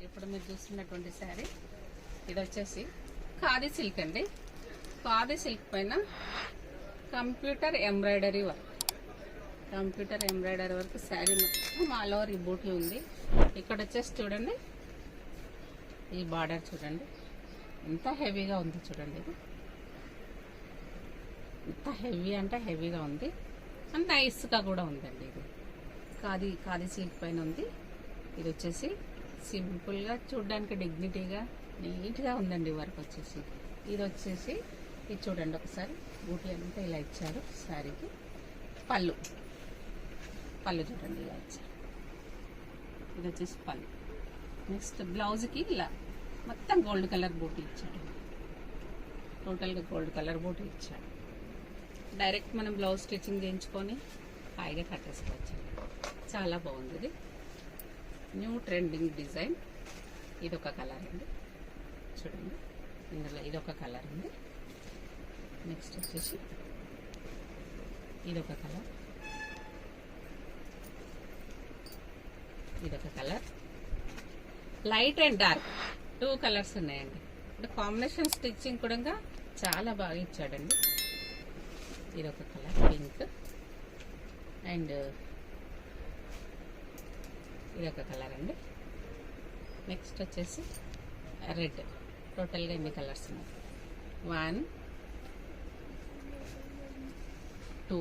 ఇప్పుడు మీరు చూస్తున్నటువంటి శారీ ఇది వచ్చేసి ఖాదీ సిల్క్ అండి. ఖాదీ సిల్క్ పైన కంప్యూటర్ ఎంబ్రాయిడరీ వర్క్ శారీ మొత్తం ఆల్ ఓవర్ ఈ బూటీ ఉంది. ఇక్కడ వచ్చేసి చూడండి ఈ బార్డర్ చూడండి ఎంత హెవీగా ఉంది చూడండి. ఇది ఎంత హెవీ అంటే హెవీగా ఉంది అండ్ నైస్గా కూడా ఉందండి. ఇది ఖాదీ సిల్క్ పైన ఉంది. ఇది వచ్చేసి సింపుల్గా చూడడానికి డిగ్నిటీగా నీట్గా ఉందండి వర్క్ వచ్చేసి. ఇది వచ్చేసి ఇది చూడండి ఒకసారి బూటీ అంతా ఇలా ఇచ్చారు శారీకి. పళ్ళు చూడండి ఇలా ఇచ్చారు. ఇది వచ్చేసి పళ్ళు. నెక్స్ట్ బ్లౌజ్కి ఇలా మొత్తం గోల్డ్ కలర్ బూటీ ఇచ్చాడు. టోటల్గా గోల్డ్ కలర్ బూటీ ఇచ్చాడు. డైరెక్ట్ మనం బ్లౌజ్ స్టిచ్చింగ్ చేయించుకొని హాయిగా కట్టేసుకోవచ్చు. చాలా బాగుంది. ఇది న్యూ ట్రెండింగ్ డిజైన్. ఇది ఒక కలర్ అండి చూడండి. ఇందులో ఇదొక కలర్ ఉంది. నెక్స్ట్ వచ్చేసి ఇదొక కలర్, ఇదొక colour. Light and dark 2 colours ఉన్నాయండి. అంటే కాంబినేషన్ స్టిచ్చింగ్ కూడా చాలా బాగా ఇచ్చాడండి. ఇదొక కలర్ పింక్ అండ్ ఇదొక కలర్ అండి. నెక్స్ట్ వచ్చేసి రెడ్. టోటల్గా ఎన్ని కలర్స్ ఉన్నాయి? 1 2